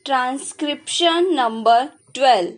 Transcription number 12.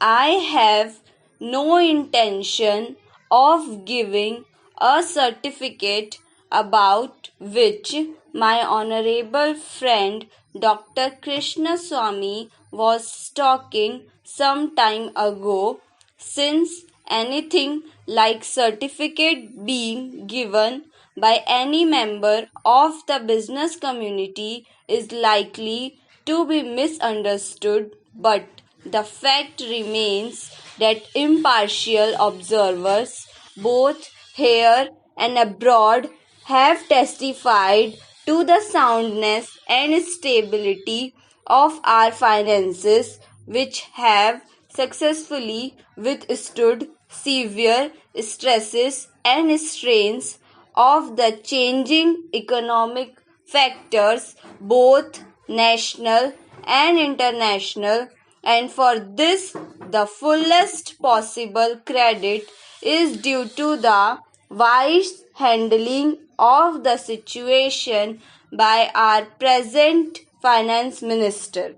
I have no intention of giving a certificate about which my honorable friend Dr. Krishna Swami was talking some time ago, since anything like certificate being given by any member of the business community is likely to be misunderstood, but the fact remains that impartial observers, both here and abroad, have testified to the soundness and stability of our finances, which have successfully withstood severe stresses and strains of the changing economic factors, both national and international, and for this the fullest possible credit is due to the wise handling of the situation by our present finance minister.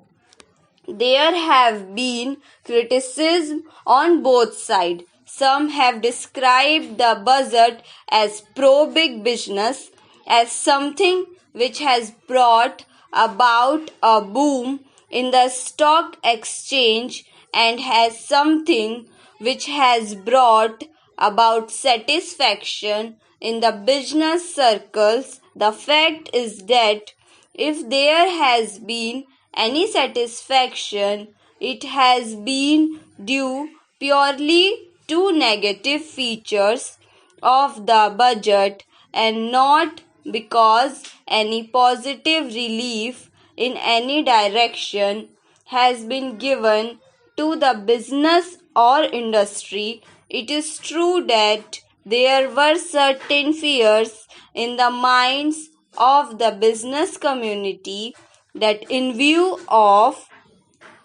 There have been criticism on both sides. Some have described the budget as pro-big business, as something which has brought about a boom in the stock exchange, and as something which has brought about satisfaction in the business circles. The fact is that if there has been any satisfaction, it has been due purely to negative features of the budget and not because any positive relief in any direction has been given to the business or industry. It is true that there were certain fears in the minds of the business community that, in view of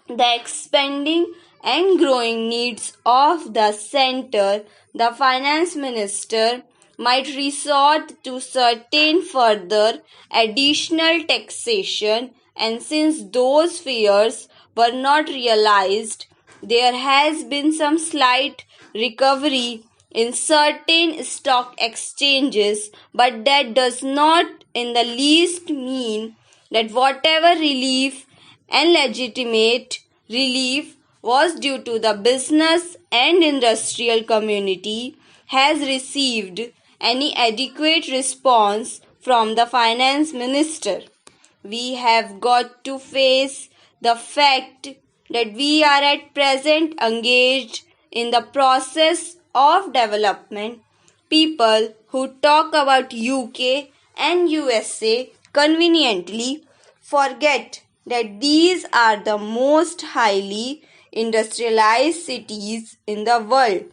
the expanding and growing needs of the center, the finance minister might resort to certain further additional taxation, and since those fears were not realized, there has been some slight recovery in certain stock exchanges, but that does not in the least mean that whatever relief and legitimate relief was due to the business and industrial community has received any adequate response from the finance minister. We have got to face the fact that we are at present engaged in the process of development. People who talk about UK and USA conveniently forget that these are the most highly industrialized cities in the world,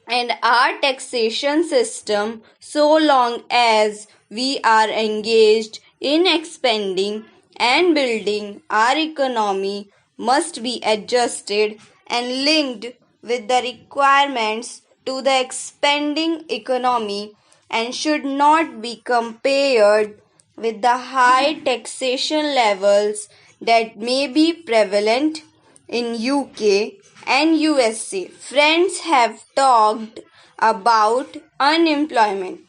and our taxation system, so long as we are engaged in expanding and building our economy, must be adjusted and linked with the requirements to the expanding economy, and should not be compared with the high taxation levels that may be prevalent in UK and USA. Friends have talked about unemployment,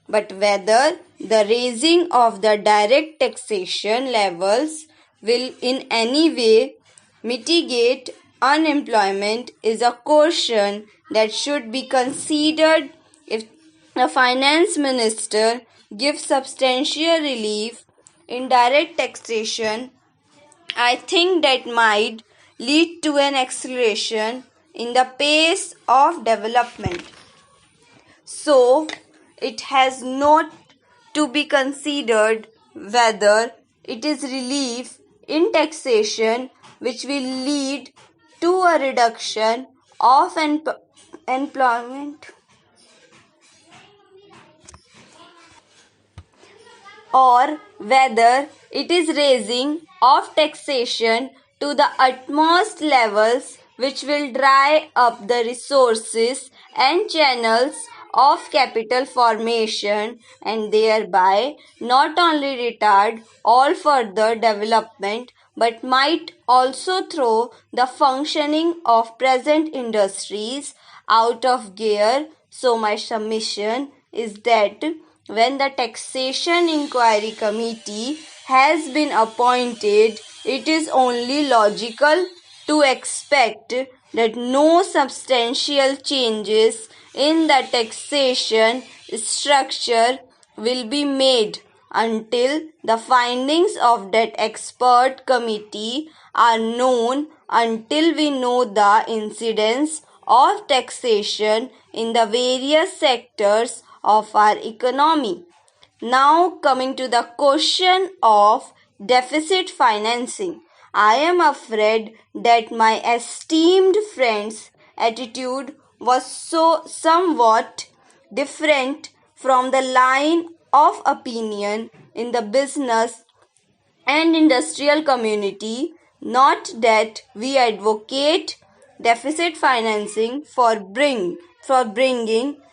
but whether the raising of the direct taxation levels will in any way mitigate unemployment is a question that should be considered. If the finance minister gives substantial relief in direct taxation, I think that might lead to an acceleration in the pace of development. So, it has not to be considered whether it is relief in taxation which will lead to a reduction of employment, or whether it is raising of taxation to the utmost levels which will dry up the resources and channels of capital formation, and thereby not only retard all further development but might also throw the functioning of present industries out of gear. So my submission is that when the Taxation Inquiry Committee has been appointed, it is only logical to expect that no substantial changes in the taxation structure will be made until the findings of that expert committee are known, until we know the incidence of taxation in the various sectors of our economy. Now coming to the question of deficit financing. I am afraid that my esteemed friend's attitude was somewhat different from the line of opinion in the business and industrial community. Not that we advocate deficit financing for bringing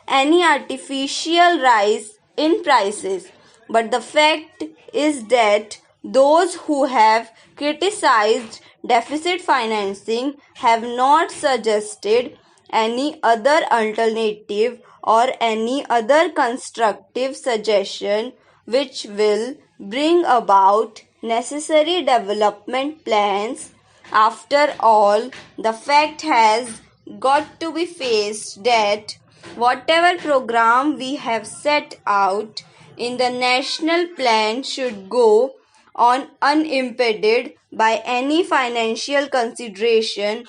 any artificial rise in prices, but the fact is that those who have criticized deficit financing have not suggested any other alternative or any other constructive suggestion which will bring about necessary development plans. After all, the fact has got to be faced that whatever program we have set out in the national plan should go on unimpeded by any financial consideration.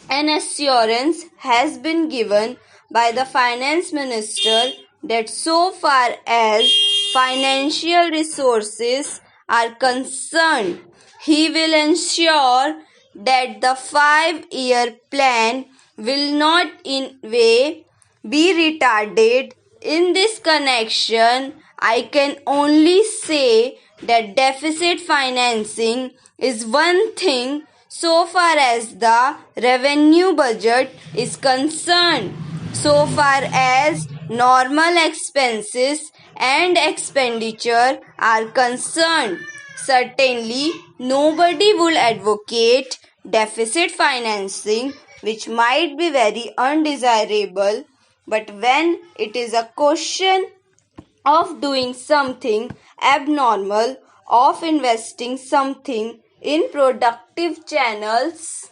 An assurance has been given by the finance minister that so far as financial resources are concerned, he will ensure that the 5-year plan will not in way be retarded. In this connection, I can only say that deficit financing is one thing so far as the revenue budget is concerned. So far as normal expenses and expenditure are concerned, certainly nobody will advocate deficit financing, which might be very undesirable. But when it is a question of doing something abnormal, of investing something in productive channels,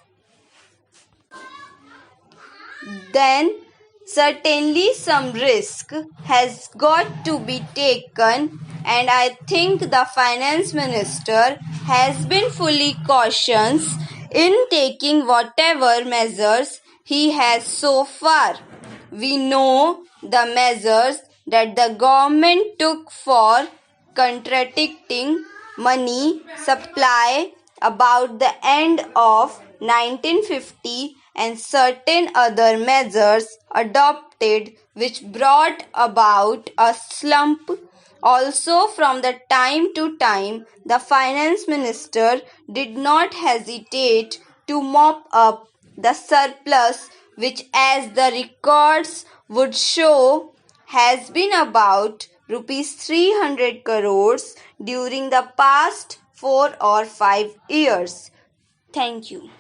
then certainly some risk has got to be taken, and I think the finance minister has been fully cautious in taking whatever measures he has so far. We know the measures that the government took for contracting money supply about the end of 1950 and certain other measures adopted which brought about a slump. Also, from the time to time, the finance minister did not hesitate to mop up the surplus, which, as the records would show, has been about rupees 300 crores during the past 4 or 5 years. Thank you.